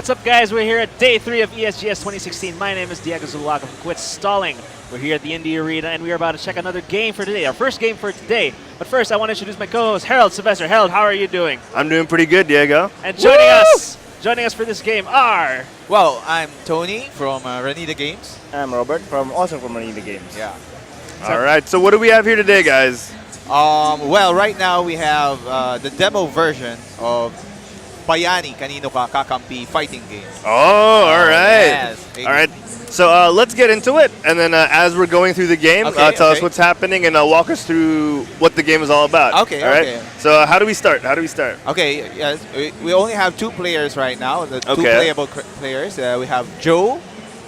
what's up, guys? We're here at day 3 of ESGS 2016. My name is Diego Zulaga from Quit Stalling. We're here at the Indie Arena, and we are about to check another game for today, our first game for today. But first, I want to introduce my co-host, Harold Sylvester. Harold, how are you doing? I'm doing pretty good, Diego. And joining us for this game are... Well, I'm Tony from Bayani The Games. I'm Robert, also from Bayani The Games. Yeah. All right, so what do we have here today, guys? Well, right now we have the demo version of Bayani Kanino Ka Kakampi fighting game. Oh, all right. Yes. All right. So let's get into it, and then as we're going through the game, tell us what's happening and walk us through what the game is all about. Okay. All right. So how do we start? Okay. Yes. We only have 2 players right now. The 2 playable players. We have Joe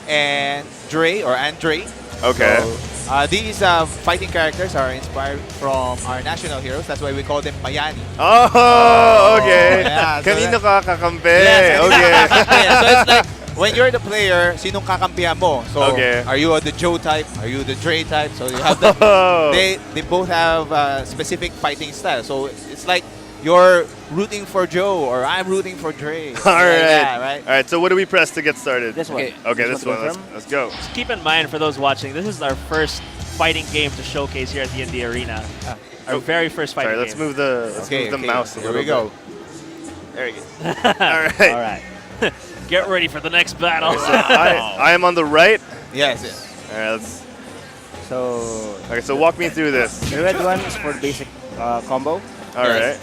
and Andre. Okay. So, these fighting characters are inspired from our national heroes. That's why we call them Bayani. Oh, okay. Yeah, so Kanino ka kakampi? Yes, Okay. so it's like when you're the player, sinong kakampihan mo? So are you the Joe type? Are you the Dre type? So you have the, they both have specific fighting style. So it's like you're rooting for Joe or I'm rooting for Dre. All right. Yeah, right. All right. So what do we press to get started? This one. Okay, this one. Let's go. Just keep in mind, for those watching, this is our first fighting game to showcase here at the Indie Arena. Our very first fighting Sorry, game. let's move the mouse a Here little we go. bit. There you go. All right. All right. Get ready for the next battle. So I am on the right. Yes. All right. Let's. So Okay. So walk me through this. the red one is for the basic combo, All right.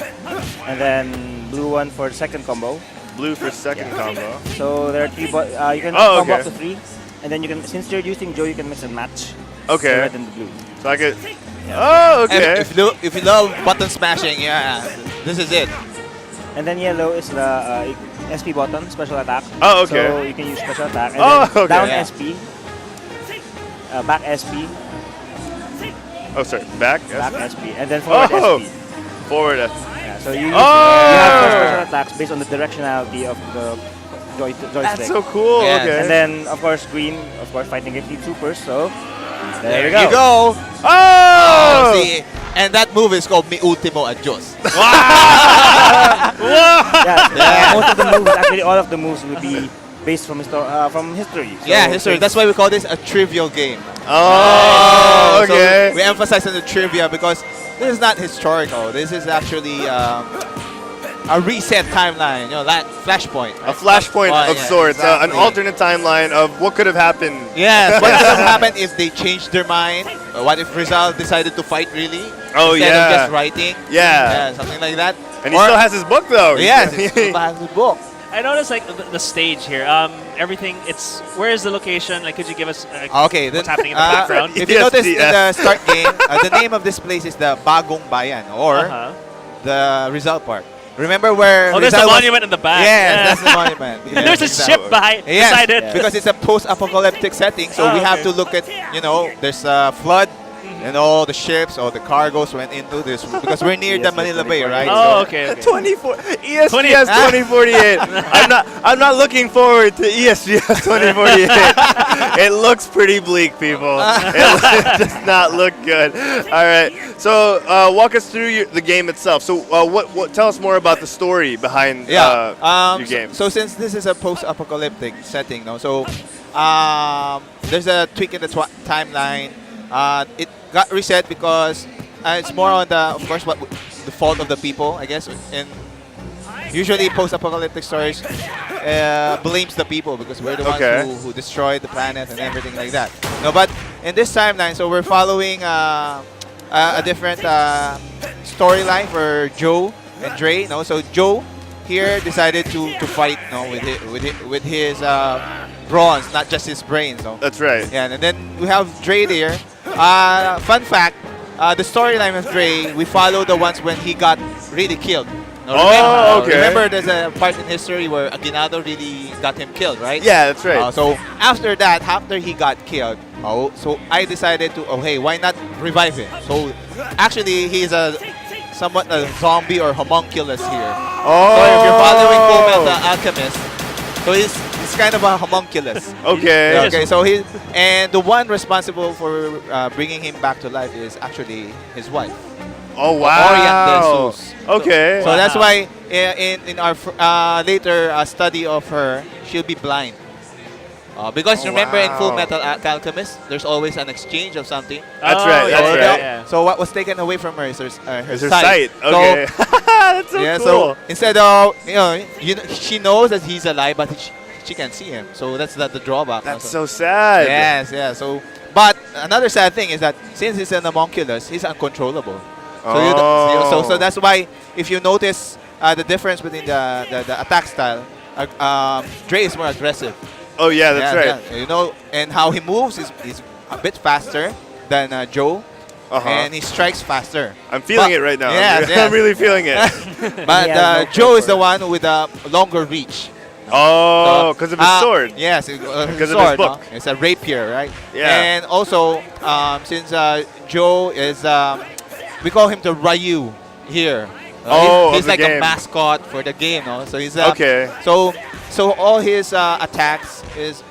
and then blue one for the second combo. Blue for second combo. So there are 3. You can Oh, combo okay. up to 3, and then you can, since you're using Joe, you can mix and match the Okay. red and the blue. So I could. Oh, And okay. if you love button smashing, yeah, this is it. And then yellow is the SP button, special attack. Oh, okay. So you can use special attack. And Oh, then okay. down Yeah. SP, back SP, Oh, sorry. Back. back SP, and then forward Oh. SP. Forward. Yeah, so you, you Oh! have 4 special attacks based on the directionality of the joystick. That's so cool. Yes. Okay. And then, of course, green, of course, fighting game need supers, so there you You go. go. Oh! See, and that move is called Mi Ultimo Adios. Yeah, most of the moves, actually all of the moves will be based from history. So Yeah, history. That's why we call this a trivial game. Oh, So okay. we emphasize on the trivia because this is not historical. This is actually a reset timeline, like flashpoint. A flashpoint of Yeah, sorts, an exactly. alternate timeline of what could have happened. Yes, what would have happened if they changed their mind? What if Rizal decided to fight really? Oh, instead yeah. of just writing? Yeah. Something like that. And he still has his book, though. Yes, he still has the book. I noticed like the stage here. Everything. Where is the location? Like, could you give us Okay, what's happening in the background? If you notice in ESGS. the start game, the name of this place is the Bagong Bayan or the Rizal Park. Remember where Oh, there's Rizal a was- monument in the back. Yes, Yeah. that's the monument. Yes, There's a exactly. ship beside Yes, it. because it's a post-apocalyptic setting, so we have to look at, there's a flood, and all the ships, all the cargoes went into this because we're near the Yes, Manila Bay, right? Oh, So- okay. 24 ESGS 2048. I'm not looking forward to ESGS 2048. It looks pretty bleak, people. It does not look good. All right. So walk us through the game itself. So what? Tell us more about the story behind your game. So since this is a post-apocalyptic setting, so there's a tweak in the timeline. It got reset because it's more on of course, the fault of the people, I guess. And usually post-apocalyptic stories blames the people because we're the ones who destroyed the planet and everything like that. No, but in this timeline, so we're following a different storyline for Joe and Dre. So Joe here decided to fight, with his bronze, not just his brains. That's right. Yeah, and then we have Dre there. Fun fact, the storyline of Dre, we follow the ones when he got really killed. Remember there's a part in history where Aguinaldo really got him killed, right? Yeah, that's right. So after that, after he got killed, so I decided to, hey, why not revive him? So actually, he's somewhat a zombie or homunculus here. So if you're following Fullmetal the Alchemist, so he's kind of a homunculus. Okay. Okay, so and the one responsible for bringing him back to life is actually his wife. Oh Orient de wow. Jesus. Okay. So that's Wow. why in our later study of her, she'll be blind. Because Oh, remember in Full wow. Metal Alchemist, there's always an exchange of something. That's Oh, right. yeah, That's so, right. yeah. so what was taken away from her is her It's her sight. So, Okay. That's so yeah, cool. so instead of she knows that he's alive, but she can't see him. So that's the drawback. That's also. so sad. Yes, yeah. So, but another sad thing is that since he's an homunculus, he's uncontrollable. So so that's why if you notice the difference between the attack style, Dre is more aggressive. Oh yeah, that's right. Yeah, you know, and how he moves is a bit faster than Joe, and he strikes faster. I'm feeling But- it right now. Yes, I'm yes. really feeling it. But He has no Joe is the purpose. one with a longer reach. Oh, because of his sword. Yes, Because his of sword. his book. No? It's a rapier, right? Yeah. And also, since Joe is, we call him the Ryu here. Oh, he's of the like a game. mascot for the game, no? So he's Okay. So all his attacks is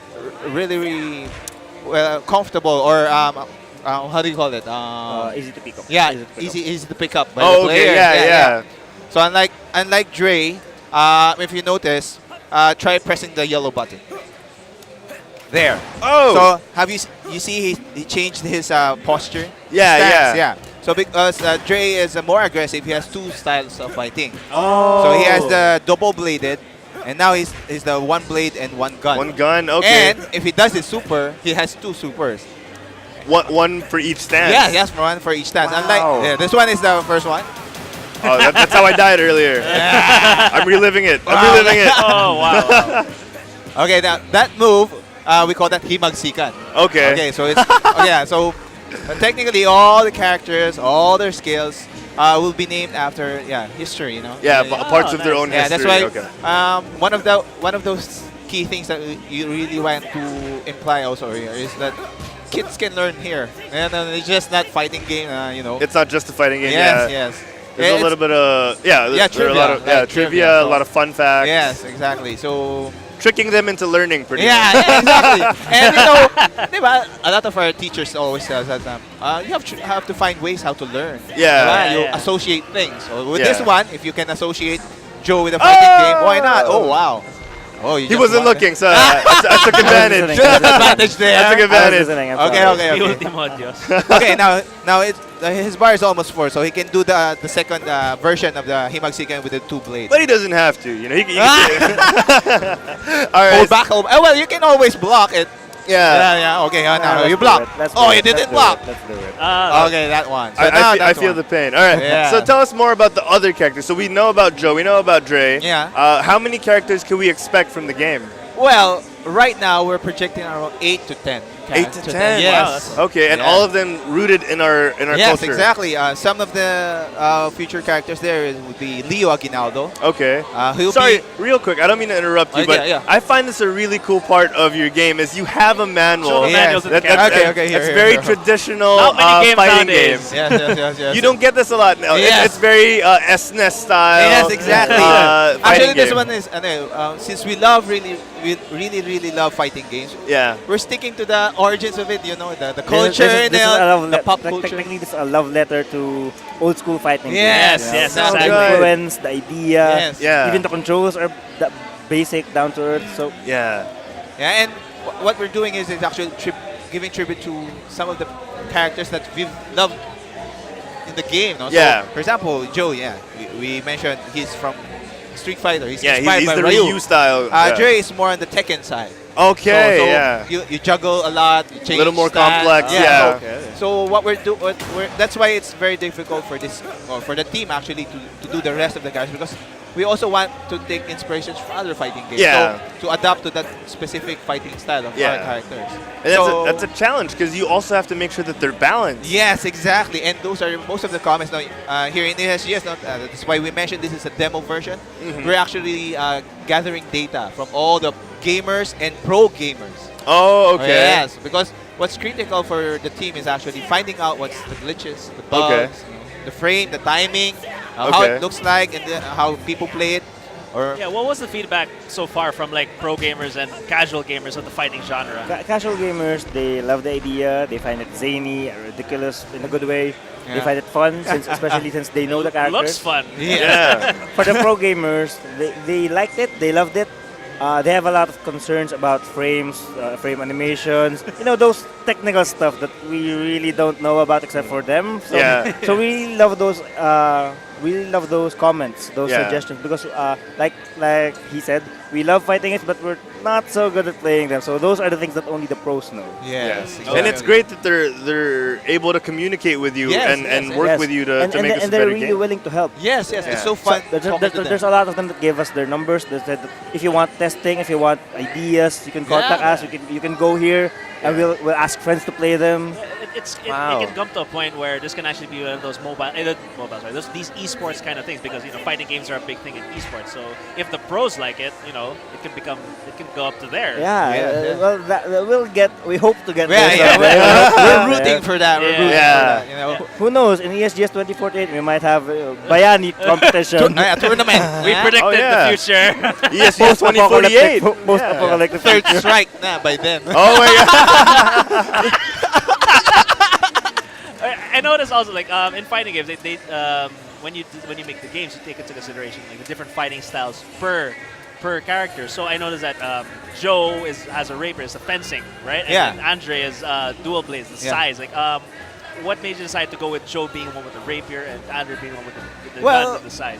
really comfortable, or how do you call it? Easy to pick up. Yeah, Easy to pick up. easy to pick up by Oh, the okay. player. Yeah. So unlike Dre, if you notice, try pressing the yellow button. There. Oh. So have you see he changed his posture? Yeah, Stance, yeah. So because Dre is more aggressive, he has two styles of fighting. Oh. So he has the double bladed, and now he's the one blade and one gun. One gun. Okay. And if he does his super, he has two supers. One for each stance. Yeah, he has one for each stance. Wow. Unlike this one is the first one. Oh, that's how I died earlier. I'm reliving it. I'm Wow. reliving it. Oh, wow. Okay, now that move we call that Himagsikan. Okay. Okay, so it's yeah. So technically, all the characters, all their skills, will be named after history. You know. Yeah, parts Oh, of their nice. own Yeah, history. that's why Okay. one of those key things that you really want to imply also here is that kids can learn here, and it's just not fighting game. You know. It's not just a fighting game. yes, Yeah. yes. There's a It's- little bit of there are a lot trivia, of like trivia, trivia, a lot of fun facts. Yes, exactly. So Tricking them into learning pretty much. yeah, exactly. And you know, diba, a lot of our teachers always tell us that you have to find ways how to learn. Yeah. Diba? Yeah, You yeah. associate things. So with Yeah. this one, if you can associate Joe with a fighting game, why not? Oh wow. Oh, you He just wasn't won. looking, so I took advantage. listening. Advantage there. I took I was advantage. listening, I'm Okay, sorry. okay, The okay. Ultimo Dios. Okay, now his bar is almost 4, so he can do the second version of the Himagsikan with the 2 blades. But he doesn't have to, you know. He can All right. Hold back, hold. Oh, well, you can always block it. Yeah. Yeah. Okay, now Let's you do block. it. Let's Oh, do you it. Let's didn't do block. it. Let's do it. Okay, that one. So I now I that feel one. the pain. All right. Yeah. So tell us more about the other characters. So we know about Joe. We know about Dre. Yeah. How many characters can we expect from the game? Well, right now we're projecting around 8 to 10. 8 to 10. Yes. Okay, and Yeah. all of them rooted in our Yes, culture. exactly. Some of the future characters there would be Leo Aguinaldo. Okay. He'll Sorry, be real quick. I don't mean to interrupt you, Okay, but yeah. I find this a really cool part of your game is you have a manual. Show the Yes. manuals of the That- that's, characters. Okay, here, that's here, very here. traditional Not many games fighting nowadays. game. yes. You don't get this a lot now. Yes. It's very SNES style. Yes, exactly. fighting Actually, this game. one is since we really love fighting games. Yeah. We're sticking to the origins of it. You know, the This culture, is a love the pop technically, culture. this is a love letter to old school fighting. Yes, games, yes, So exactly. The influence, the idea, Yes. Yeah. even the controls are basic, down to earth. So Yeah. Yeah, and what we're doing is actually giving tribute to some of the characters that we've loved in the game. No? Yeah. So, for example, Joe. Yeah, we mentioned he's from Street Fighter. He's Yeah, inspired he's by the Ryu. Ryu style. Yeah. Dre is more on the Tekken side. Okay, So yeah. You juggle a lot. You change Little more stance. complex, yeah. So what that's why it's very difficult for this or for the team actually to do the rest of the guys, because we also want to take inspirations from other fighting games. Yeah. So to adapt to that specific fighting style of Yeah. our characters. And So- that's a challenge because you also have to make sure that they're balanced. Yes, exactly. And those are most of the comments now here in ESGS. That's why we mentioned this is a demo version. Mhm. We're actually gathering data from all the gamers and pro gamers. Oh, okay. Yes, because what's critical for the team is actually finding out what's the glitches, the bugs, Okay. the frame, the timing, how Okay. it looks like, and then how people play it. Or Yeah, what was the feedback so far from like pro gamers and casual gamers of the fighting genre? Casual gamers, they love the idea. They find it zany, ridiculous in a good way. They Yeah. find it fun, especially since they know the characters. Looks fun. Yeah. For the pro gamers, they liked it. They loved it. They have a lot of concerns about frames, frame animations. You know, those technical stuff that we really don't know about except for them. So, Yeah. so we love those. We love those comments, those Yeah. suggestions, because like he said, we love fighting it, but we're not so good at playing them. So those are the things that only the pros know. yes, And it's great that they're able to communicate with you Yes, and, yes, and yes. work with you to make this a and they're better really game. willing to help. Yes, yes, Yeah. it's so fun. There's, talking to there's them. a lot of them that gave us their numbers. They said that if you want testing, if you want ideas, you can contact Yeah. us. You can go here, and we'll ask friends to play them. It Wow. can come to a point where this can actually be one of those these esports kind of things, because fighting games are a big thing in esports. So if the pros like it, it can go up to there. Yeah, Yeah. well, we hope to get Yeah, those yeah, up we're, there. we're rooting for that. We're Yeah. rooting Yeah. for that. You know, Who knows? In ESGS 2048, we might have Bayani competition. a tournament. We predicted Oh, yeah. the future. ESGS 2048. Post-apocalyptic Third future. strike na by then. Oh my god. I noticed also like in fighting games, they when you make the games, you take into consideration like the different fighting styles per character. So I noticed that Joe has a rapier, is a fencing, right? And Yeah. then Andre is dual blades, the Yeah. size. Like what made you decide to go with Joe being the one with the rapier and Andre being the one with the Well, gun with the size?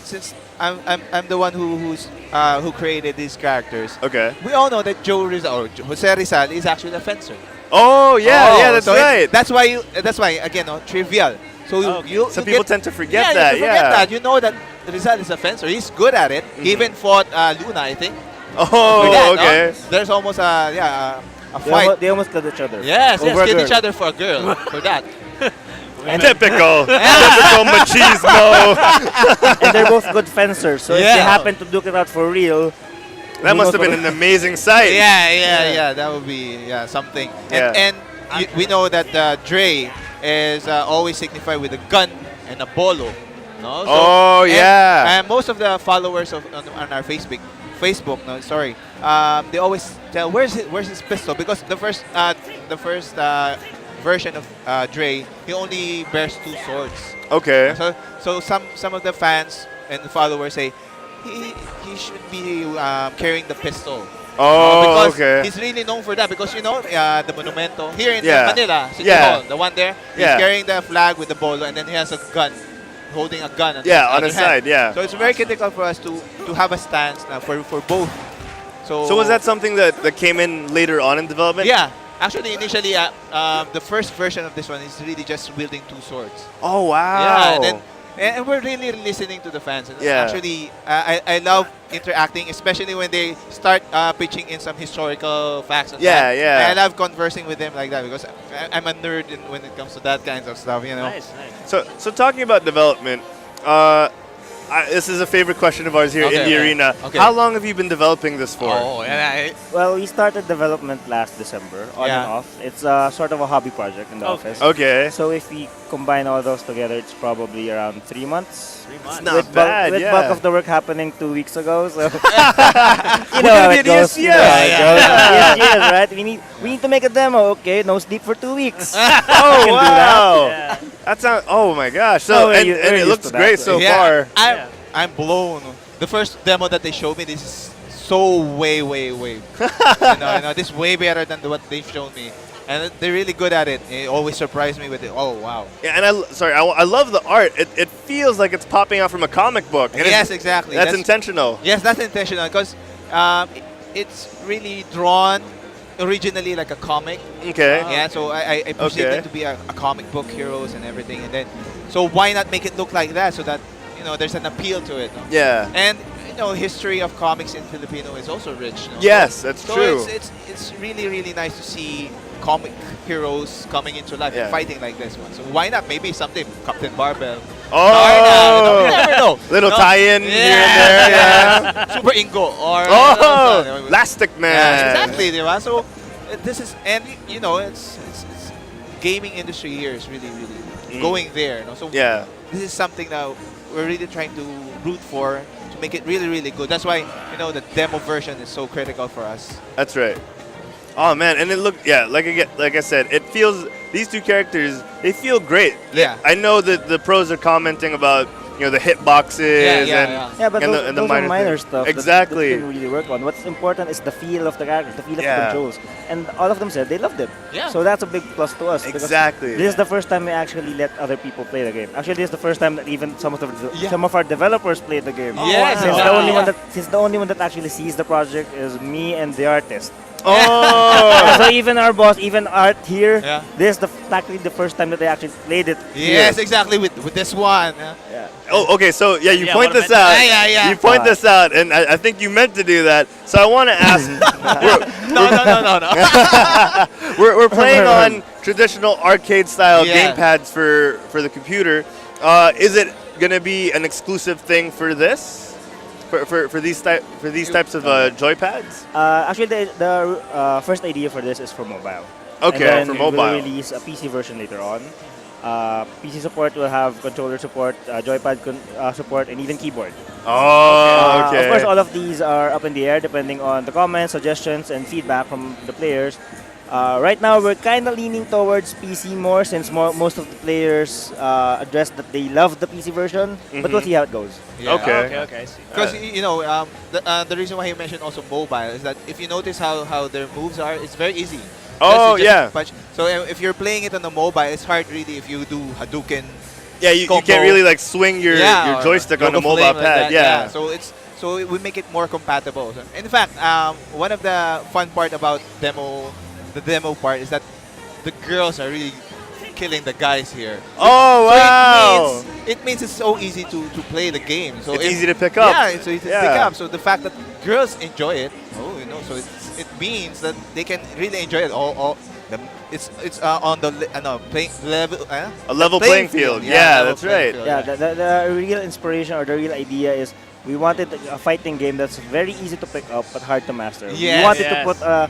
Since I'm the one who created these characters, Okay. we all know that Jose Rizal is actually a fencer. Oh yeah, that's so right. That's why again, trivial. So you Some you people get- tend to forget yeah, that. you forget that. You know that Rizal is a fencer. He's good at it. He even fought Luna, I think. Oh, For that, no? okay. There's almost a fight. They almost killed each other. Yes, Over a kill girl. each other for a girl. For that. Typical machismo. And they're both good fencers. So if Yeah. they happen to duke it out for real, That must have been an amazing sight. Yeah. That would be something. Yeah. And we know that Dre is always signified with a gun and a bolo. No? Oh, yeah. And most of the followers on our Facebook, they always tell where's his pistol, because the first version of Dre, he only bears 2 swords. Okay. So some of the fans and followers say he should be carrying the pistol. Oh, because okay. he's really known for that, because the Monumento here in Yeah. Manila City Yeah. Hall, the one there, he's Yeah. carrying the flag with the bolo, and then he has a gun, holding a gun. Yeah, on other his side, yeah. So it's very critical for us to have a stance now for both. So was that something that came in later on in development? Yeah. Actually, initially, the first version of this one is really just wielding 2 swords. Oh wow. Yeah, and we're really listening to the fans. And Yeah. Actually, I love interacting, especially when they start pitching in some historical facts. And Yeah, that. yeah. And I love conversing with them like that, because I'm a nerd when it comes to that kinds of stuff, you know. Nice. So talking about development, this is a favorite question of ours here in the arena. Okay. How long have you been developing this for? Oh, and well, we started development last December, on Yeah. and off. It's sort of a hobby project in the Okay. office. Okay. So if we combine all those together, it's probably around 3 months. 3 months. Not with bad, with yeah. bulk of the work happening 2 weeks ago. So you We're know how gonna it be at goes. You know ESGS. how it Yeah. goes. ESGS, right? We need to make a demo. Okay, no sleep for 2 weeks. Oh can do that. wow. Yeah. That sounds. Oh my gosh. So Oh, and we're it used looks to that, great so- so far. I'm blown. The first demo that they showed me, this is so way. you know, this is way better than what they've shown me. And they're really good at it. It always surprised me with it. Oh, wow. Yeah, and I love the art. It feels like it's popping out from a comic book. And Yes, it's- exactly. That's intentional. Yes, that's intentional, because it's really drawn originally like a comic. Okay. Yeah, so I perceive Okay. it to be a comic book heroes and everything. And then, so why not make it look like that, so that, there's an appeal to it. No? Yeah. And, history of comics in Filipino is also rich. No? Yes, that's So true. it's really, really nice to see comic heroes coming into life Yeah. and fighting like this one. So why not? Maybe someday Captain Barbell. Oh. You never know. Little No? tie-in here and there. Yeah. Super Ingo or Oh, Elastic Man. yeah, exactly, diba? So this is, and it's gaming industry here is really, really going there. No? So Yeah. this is something that we're really trying to root for to make it really, really good. That's why the demo version is so critical for us. That's right. Oh man, and it looked like I said, it feels these two characters, they feel great. Yeah. I know that the pros are commenting about the hitboxes Yeah, but and those the are minor things. stuff Exactly. that you can really work on. What's important is the feel of the character, the feel of Yeah. the controls. And all of them said they loved it. Yeah. So that's a big plus to us. because Exactly. This is the first time we actually let other people play the game. Actually, this is the first time that even some of our developers played the game. Yes, Since exactly. the only one that actually sees the project is me and the artist. Oh. So even our boss, even Art here, Yeah. this is actually the first time that they actually played it. Yes, here. exactly. With this one. Yeah. Oh, okay. So you Yeah, point what this about- out. Yeah. You point this out, and I think you meant to do that. So I want to ask. No. We're playing on traditional arcade-style Yeah. gamepads for the computer. Is it gonna be an exclusive thing for this? For these types of joypads? Actually, the first idea for this is for mobile. Okay, and then for We'll mobile. release a PC version later on. PC support will have controller support, joypad support, and even keyboard. Oh, okay. Of course, all of these are up in the air depending on the comments, suggestions, and feedback from the players. Right now, we're kind of leaning towards PC more since most of the players addressed that they love the PC version, but we'll see how it goes. Yeah. Okay. Okay, I see. Because the reason why you mentioned also mobile is that if you notice how their moves are, it's very easy. Oh, Just yeah. punch. So if you're playing it on the mobile, it's hard really if you do Hadouken. Yeah, you combo. can't really like swing your or joystick on the Logo mobile Flame like pad. that, So we make it more compatible. So in fact, one of the fun part about the demo part is that the girls are really killing the guys here. Oh, So wow. it means it's so easy to play the game. So It's easy to pick up. Yeah, it's easy to Yeah. pick up. So the fact that girls enjoy it, so it means that they can really enjoy it. It's on the playing level. A level playing field. Yeah, level that's playing right. field, Yeah, the real inspiration or the real idea is we wanted a fighting game that's very easy to pick up but hard to master. We Yes. wanted to Yes. put a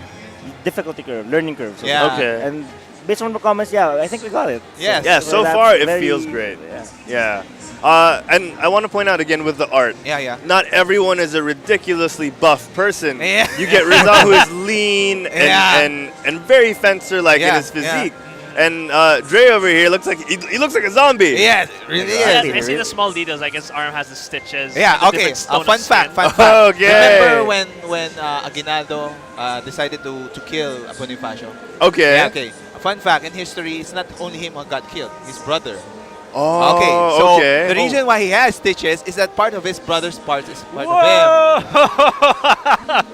difficulty curve, learning curve. So Yeah. Okay. And based on the comments, I think we got it. Yes. Yeah, so that's far it very- feels great. Yeah. Yeah. And I want to point out again with the art. Yeah. Not everyone is a ridiculously buff person. Yeah. You get Rizal, who is lean Yeah. and very fencer-like in Yeah, his physique. And Dre over here looks like he looks like a zombie. Yeah, it really Yeah, is. I see the small details, like his arm has the stitches. Yeah, the okay. different stone Fun of fact, skin. fun fact. Okay. Remember when Aguinaldo decided to kill Bonifacio? Okay. Yeah, okay. Fun fact, in history, it's not only him who got killed, his brother. Oh, Okay, so okay. the reason why he has stitches is that part of his brother's part is part of him.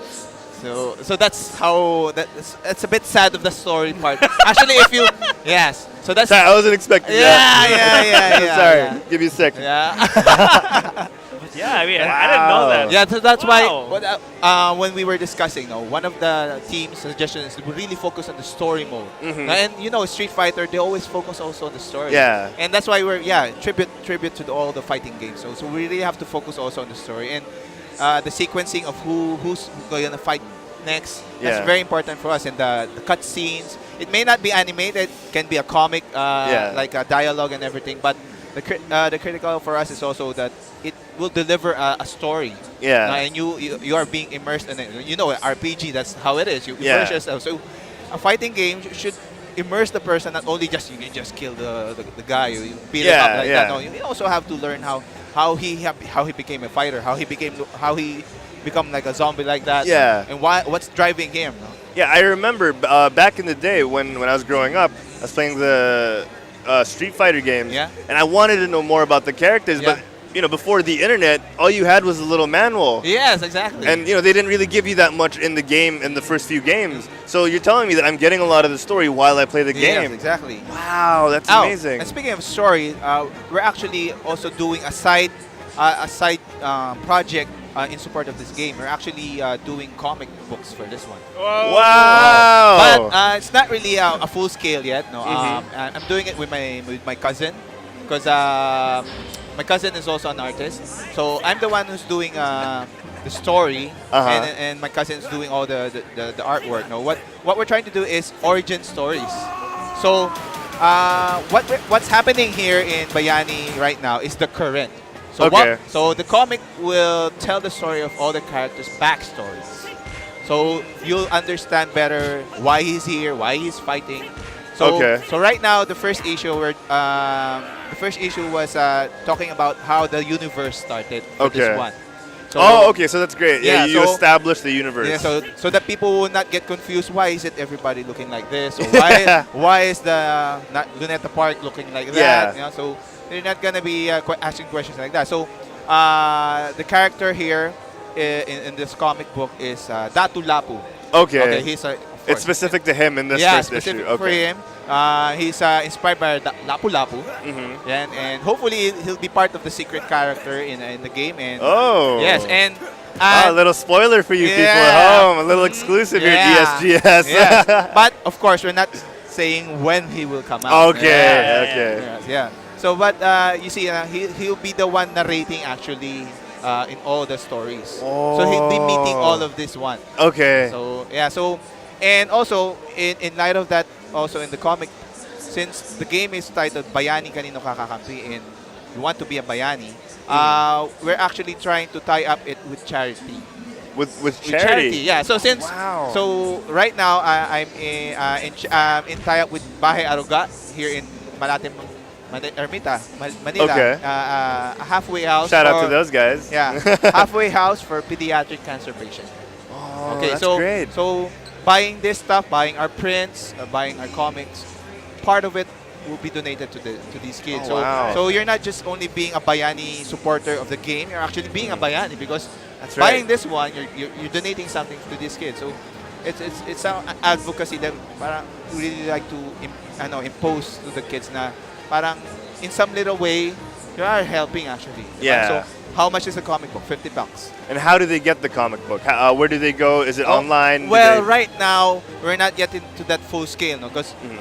So that's how that's a bit sad of the story part. Actually, if you so that's Sorry, I wasn't expecting yeah. that. Sorry, yeah. give you a second. Yeah. Yeah, I mean, I didn't know that. Yeah, so that's Wow. why when we were discussing, one of the team's suggestions is to really focus on the story mode. Mhm. And Street Fighter, they always focus also on the story. Yeah. And that's why we're tribute to all the fighting games. So we really have to focus also on the story and the sequencing of who's going to fight next. Yeah. That's very important for us. And the cut scenes, it may not be animated, can be a comic, like a dialogue and everything, but the critical for us is also that it will deliver a story. Yeah. And you are being immersed in it. RPG, that's how it is. You Yeah. immerse yourself. So a fighting game should immerse the person, not only just you can just kill the guy, you beat him up like that. No, you also have to learn how he became a fighter, how he become like a zombie like that. Yeah. And what's driving him. No? Yeah, I remember back in the day when I was growing up, I was playing the Street Fighter games, Yeah. and I wanted to know more about the characters, Yeah. but before the internet, all you had was a little manual. Yes, exactly. And they didn't really give you that much in the game in the first few games. So you're telling me that I'm getting a lot of the story while I play the Yes, game. exactly. Wow, that's amazing. And speaking of story, we're actually also doing a side project in support of this game. We're actually doing comic books for this one. Wow. But it's not really a full scale yet. No, Mhm. I'm doing it with my cousin because my cousin is also an artist. So I'm the one who's doing the story, and my cousin is doing all the artwork. No, what we're trying to do is origin stories. So what's happening here in Bayani right now is the current. So Okay. so the comic will tell the story of all the characters' backstories. So you'll understand better why he's here, why he's fighting. So Okay. so right now the first issue was talking about how the universe started for Okay. this one. So Okay, so that's great. Yeah, Yeah, you so- established the universe. yeah, so that people will not get confused. Why is it everybody looking like this? Or why is the Luneta Park looking like that? Yeah. You know, so they're not gonna be asking questions like that. So the character here in this comic book is Datu Lapu. Okay. He's of It's course. specific to him in this Yeah, first issue. specific for Okay. him. He's inspired by Lapu Lapu, Mm-hmm. and hopefully he'll be part of the secret character in the game. And Oh. yes, and A little spoiler for you people at Yeah. home. A little exclusive here Yeah. at ESGS. yes, but of course we're not saying when he will come out. Okay, Yeah. okay. Yes, yeah. So, but you see, he'll be the one narrating actually in all the stories. So he'll be meeting all of this one. Okay. So yeah. So, and also in light of that, also in the comic, since the game is titled Bayani Kanino Kakakampi and you want to be a Bayani, we're actually trying to tie up it with charity. With charity. Yeah. So since Wow. so right now I'm in tie up with Bahay Aruga here in Malate Ermita, Manila. Okay. A halfway house. Shout out to for- those guys. Yeah, halfway house for pediatric cancer patients. Oh, Okay, that's so great. so buying this stuff, buying our prints, buying our comics, part of it will be donated to these kids. Oh, wow. So you're not just only being a Bayani supporter of the game, you're actually being a Bayani because That's buying right. this one, you're donating something to these kids. So it's an advocacy that parang we really like to impose to the kids na parang in some little way you are helping actually. Yeah. So how much is a comic book? $50. And how do they get the comic book? Where do they go? Is it online? Do Well, they- right now we're not yet into that full scale, no, because Mhm.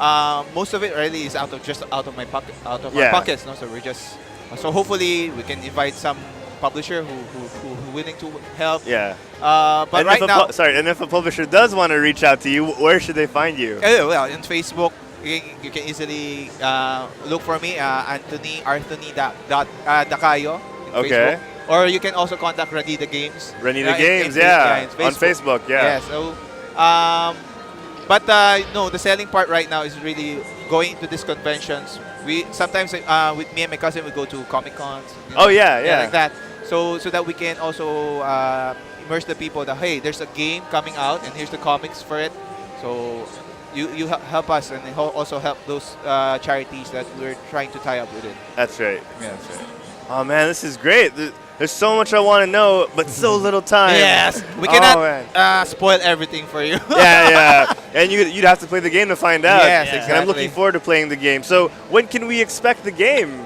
most of it really is out of my pocket, out of Yeah. our pockets, no. So we're just hopefully we can invite some publisher who willing to help. Yeah. But And right if now, and if a publisher does want to reach out to you, where should they find you? well, in Facebook you can easily look for me, Anthony Dakayo. In Okay. Facebook. Or you can also contact Ready the Games. Running the in- games, in- yeah, in on Facebook, yeah. Yeah. So, but no, the selling part right now is really going to these conventions. We sometimes with me and my cousin we go to Comic Cons. Oh, yeah, yeah. like that. So that we can also immerse the people that hey, there's a game coming out and here's the comics for it. So you help us and also help those charities that we're trying to tie up with it. That's right. Yeah, that's right. Oh man, this is great. There's so much I want to know, but so little time. Yes, we Oh, cannot man. spoil everything for you. Yeah, yeah. And you'd have to play the game to find out. Yes, And I'm exactly. looking forward to playing the game. So when can we expect the game?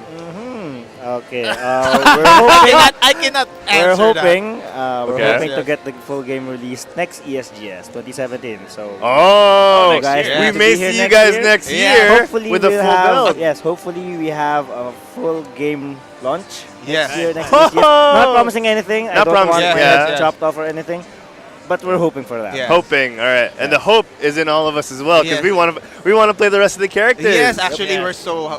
Okay. We're hoping. I cannot We're answer hoping. We're Okay. hoping to Yes. get the full game released next ESGS 2017. So. Oh, next guys year. we have to may be here see you next guys year. next Yeah. year Hopefully with a we'll full have, build. Yes, hopefully we have a full game launch Yes. next year. Not promising anything. I Not don't promising, want my yeah. head chopped off or anything. But we're hoping for that. Yeah. Hoping, all right, and the hope is in all of us as well because Yes. we want to play the rest of the characters. Yes, actually, Yeah. we're so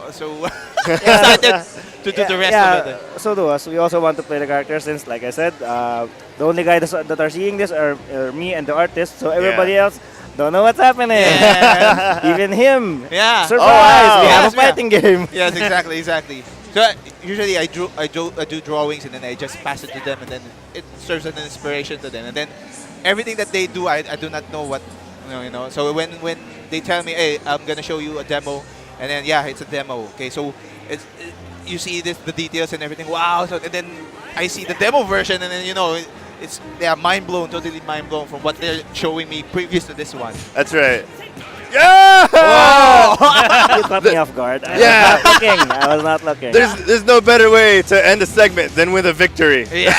excited to do the rest of it. So do us. We also want to play the characters since, like I said, the only guys that are seeing this are me and the artist. So everybody else don't know what's happening. Yeah. Even him. Yeah. Surprise! wow. We have Yes, a fighting game. Yes, exactly. So usually I do drawings and then I just pass it to them and then it serves as an inspiration to them and then everything that they do I do not know what you know. So when they tell me, hey, I'm gonna show you a demo, and then yeah, it's a demo. Okay, so you see the details and everything. Wow. So and then I see the demo version and then it's mind blown, totally mind blown from what they're showing me previous to this one. That's right. Yeah! You caught me off guard. Yeah. I was not looking. There's no better way to end a segment than with a victory. Yeah.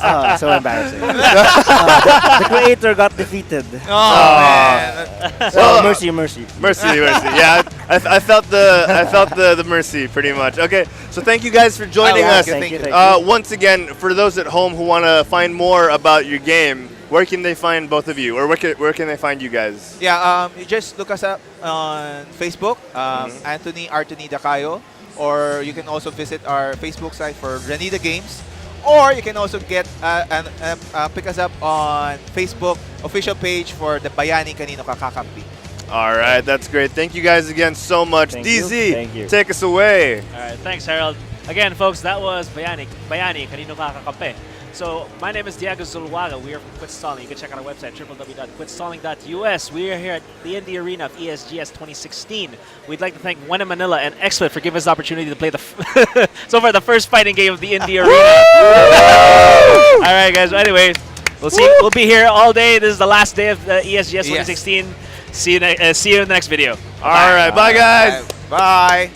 Oh, so embarrassing. The creator got defeated. Oh man. So Well, mercy. Mercy. Yeah, I felt the mercy pretty much. Okay, so thank you guys for joining Oh, us. thank you. Once again, for those at home who want to find more about your game, where can they find both of you, or where can they find you guys? Yeah, you just look us up on Facebook, Anthony Dakayo, or you can also visit our Facebook site for Bayani The Games, or you can also get pick us up on Facebook official page for the Bayani Kanino Kakakampi. All right, that's great. Thank you guys again so much. Thank DZ, you. Thank you. take us away. All right, thanks, Harold. Again, folks, that was Bayani, Kanino Kakakampi. So, my name is Diego Zuluaga. We are from Quit Stalling. You can check out our website, www.quitstalling.us. We are here at the Indie Arena of ESGS 2016. We'd like to thank Gwendelyn Manila and XSplit for giving us the opportunity to play so far the first fighting game of the Indie Arena. All right, guys. Well, anyways, we'll be here all day. This is the last day of the ESGS 2016. See you in the next video. All right, bye guys. Bye.